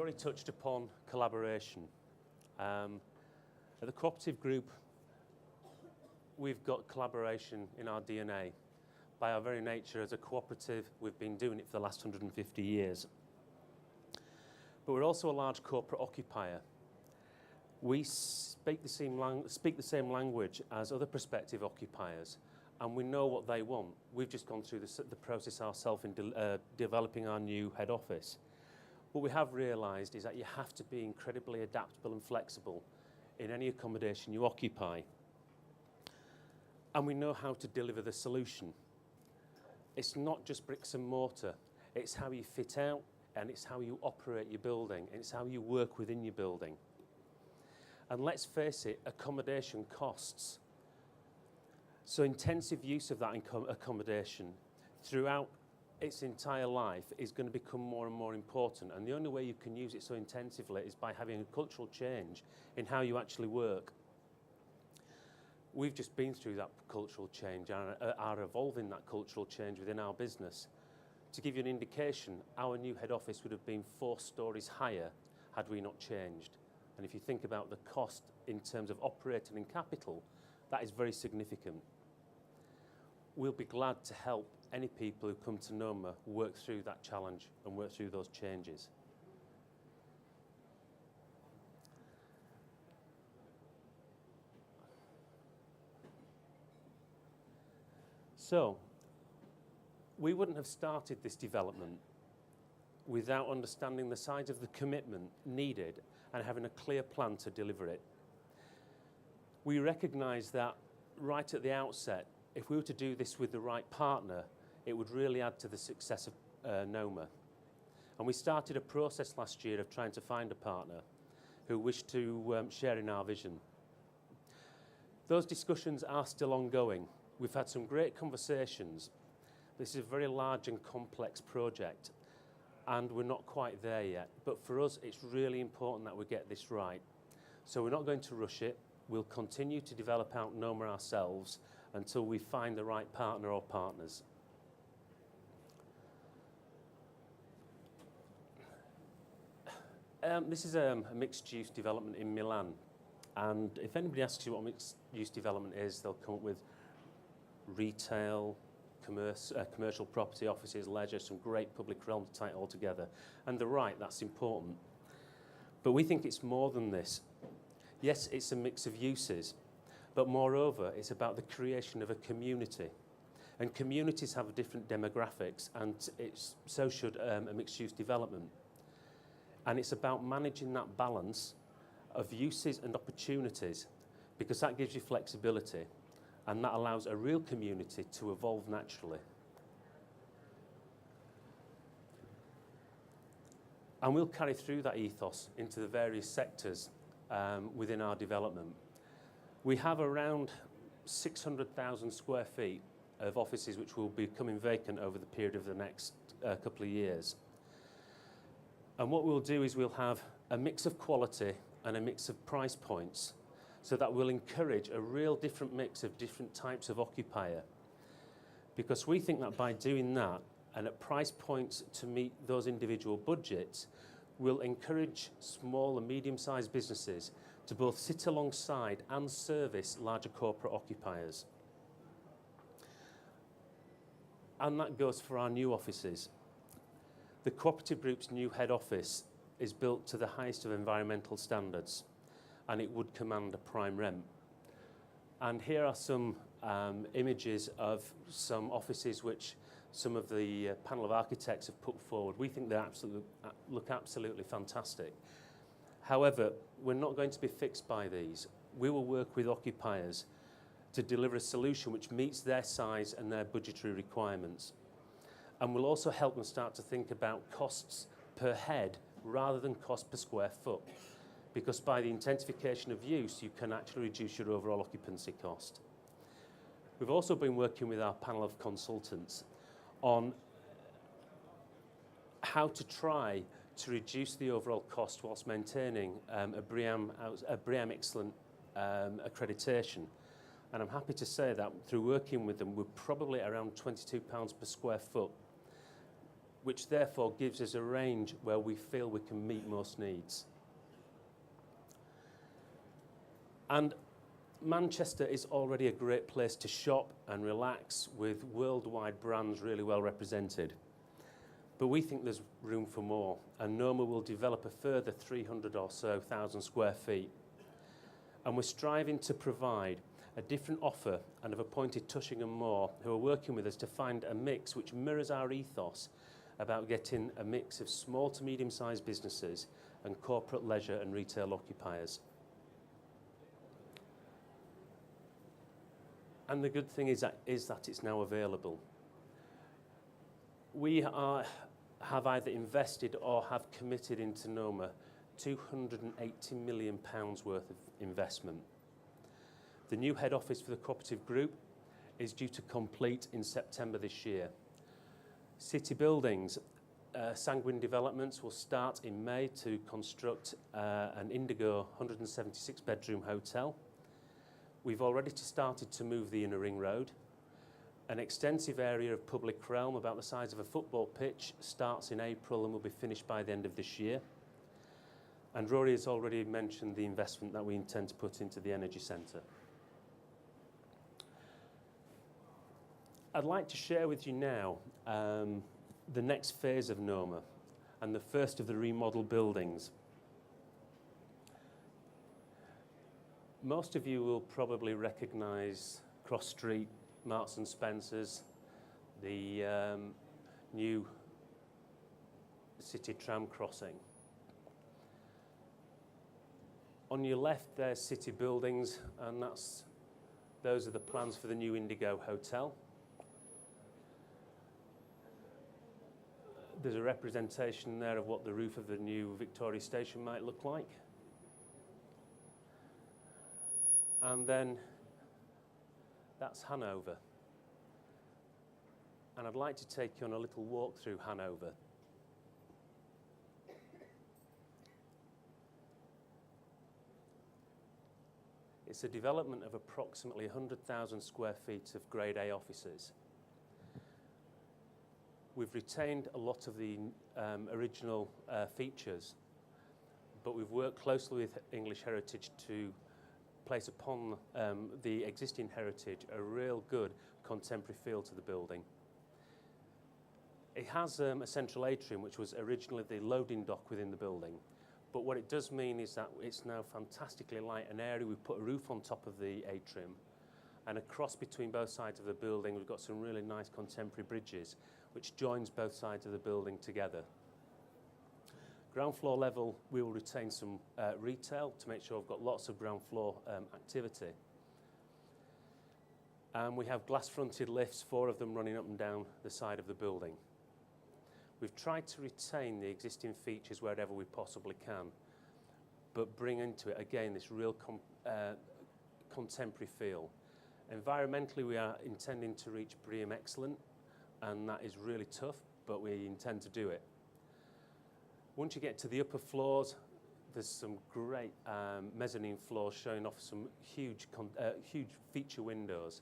already touched upon collaboration. At the Co-operative Group, we've got collaboration in our DNA. By our very nature as a cooperative, we've been doing it for the last 150 years. But we're also a large corporate occupier. We speak the same language as other prospective occupiers, and we know what they want. We've just gone through the process ourselves in developing our new head office. What we have realised is that you have to be incredibly adaptable and flexible in any accommodation you occupy. And we know how to deliver the solution. It's not just bricks and mortar, it's how you fit out, and it's how you operate your building, and it's how you work within your building. And let's face it, accommodation costs. So intensive use of that accommodation throughout its entire life is going to become more and more important. And the only way you can use it so intensively is by having a cultural change in how you actually work. We've just been through that cultural change and are evolving that cultural change within our business. To give you an indication, our new head office would have been 4 stories higher had we not changed. And if you think about the cost in terms of operating in capital, that is very significant. We'll be glad to help any people who come to NOMA work through that challenge and work through those changes. So, we wouldn't have started this development without understanding the size of the commitment needed and having a clear plan to deliver it. We recognise that right at the outset, if we were to do this with the right partner, it would really add to the success of NOMA. And we started a process last year of trying to find a partner who wished to share in our vision. Those discussions are still ongoing. We've had some great conversations. This is a very large and complex project, and we're not quite there yet. But for us, it's really important that we get this right. So we're not going to rush it. We'll continue to develop out NOMA ourselves until we find the right partner or partners. This is a mixed-use development in Milan. And if anybody asks you what mixed-use development is, they'll come up with retail, commercial property, offices, leisure, some great public realm to tie it all together. And they're right, that's important. But we think it's more than this. Yes, it's a mix of uses, but moreover, it's about the creation of a community. And communities have different demographics, and so should a mixed-use development. And it's about managing that balance of uses and opportunities, because that gives you flexibility. And that allows a real community to evolve naturally. And we'll carry through that ethos into the various sectors within our development. We have around 600,000 square feet of offices which will be becoming vacant over the period of the next couple of years. And what we'll do is we'll have a mix of quality and a mix of price points, so that will encourage a real different mix of different types of occupier. Because we think that by doing that, and at price points to meet those individual budgets, will encourage small and medium-sized businesses to both sit alongside and service larger corporate occupiers. And that goes for our new offices. The Co-operative Group's new head office is built to the highest of environmental standards, and it would command a prime rent. And here are some images of some offices which some of the panel of architects have put forward. We think they look absolutely fantastic. However, we're not going to be fixed by these. We will work with occupiers to deliver a solution which meets their size and their budgetary requirements. And we'll also help them start to think about costs per head rather than cost per square foot, because by the intensification of use, you can actually reduce your overall occupancy cost. We've also been working with our panel of consultants on how to try to reduce the overall cost whilst maintaining a BREEAM Excellent accreditation. And I'm happy to say that through working with them, we're probably around £22 per square foot which therefore gives us a range where we feel we can meet most needs. And Manchester is already a great place to shop and relax with worldwide brands really well represented. But we think there's room for more, and NOMA will develop a further 300 or so thousand square feet. And we're striving to provide a different offer and have appointed Tushing and Moore, who are working with us to find a mix which mirrors our ethos about getting a mix of small to medium-sized businesses and corporate leisure and retail occupiers. And the good thing is that it's now available. We have either invested or have committed into NOMA £280 million worth of investment. The new head office for the Co-operative Group is due to complete in September this year. City Buildings, Sanguine Developments will start in May to construct an Indigo 176 bedroom hotel. We've already started to move the inner ring road. An extensive area of public realm about the size of a football pitch starts in April and will be finished by the end of this year. And Rory has already mentioned the investment that we intend to put into the energy centre. I'd like to share with you now the next phase of NOMA and the first of the remodel buildings. Most of you will probably recognise Cross Street, Marks and Spencer's, the new City tram crossing. On your left there's City Buildings, and those are the plans for the new Indigo Hotel. There's a representation there of what the roof of the new Victoria Station might look like. And then that's Hannover. And I'd like to take you on a little walk through Hannover. It's a development of approximately 100,000 square feet of Grade A offices. We've retained a lot of the original features, but we've worked closely with English Heritage to place upon the existing heritage a real good contemporary feel to the building. It has a central atrium, which was originally the loading dock within the building. But what it does mean is that it's now fantastically light and airy. We've put a roof on top of the atrium, and across between both sides of the building we've got some really nice contemporary bridges which joins both sides of the building together. Ground floor level, we will retain some retail to make sure we've got lots of ground floor activity. And we have glass fronted lifts, 4 of them running up and down the side of the building. We've tried to retain the existing features wherever we possibly can, but bring into it again this real contemporary feel. Environmentally, we are intending to reach BREEAM Excellent, and that is really tough, but we intend to do it. Once you get to the upper floors, there's some great mezzanine floors showing off some huge feature windows.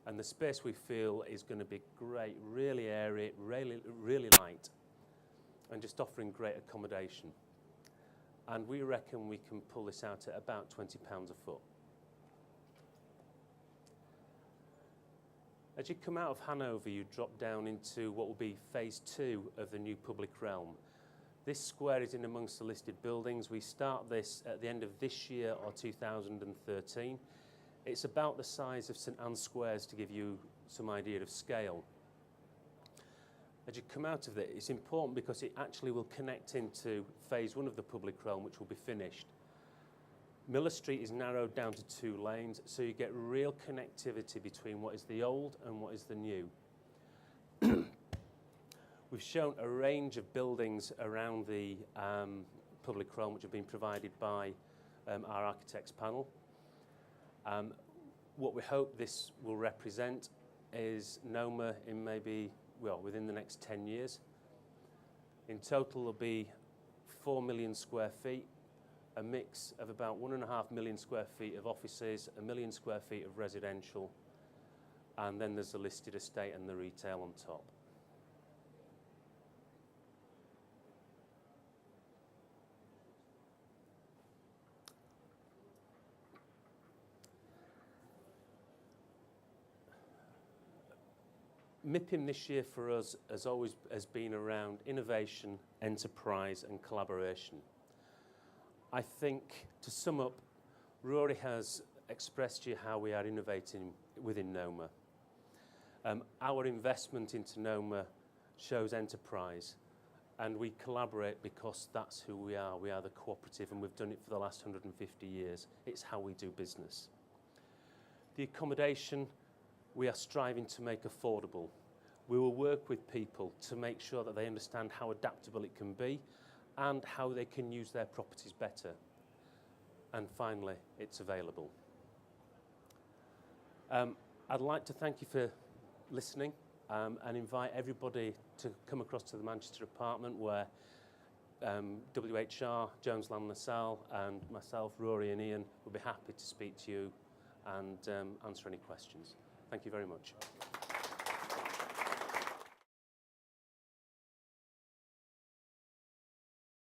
And the space we feel is going to be great, really airy, really light, and just offering great accommodation. And we reckon we can pull this out at about £20 a foot. As you come out of Hannover, you drop down into what will be phase 2 of the new public realm. This square is in amongst the listed buildings. We start this at the end of this year or 2013. It's about the size of St Anne's Squares to give you some idea of scale. As you come out of it, it's important because it actually will connect into phase 1 of the public realm, which will be finished. Miller Street is narrowed down to 2 lanes, so you get real connectivity between what is the old and what is the new. We've shown a range of buildings around the public realm which have been provided by our architects panel. What we hope this will represent is NOMA in maybe, well, within the next 10 years. In total, there'll be 4 million square feet, a mix of about 1.5 million square feet of offices, 1 million square feet of residential, and then there's the listed estate and the retail on top. MIPIM this year for us has been around innovation, enterprise and collaboration. I think, to sum up, Rory has expressed to you how we are innovating within NOMA. Our investment into NOMA shows enterprise, and we collaborate because that's who we are. We are the cooperative, and we've done it for the last 150 years. It's how we do business. The accommodation, we are striving to make affordable. We will work with people to make sure that they understand how adaptable it can be and how they can use their properties better. And finally, it's available. I'd like to thank you for listening and invite everybody to come across to the Manchester apartment where WHR, Jones Land LaSalle and myself, Rory and Ian, will be happy to speak to you and answer any questions. Thank you very much.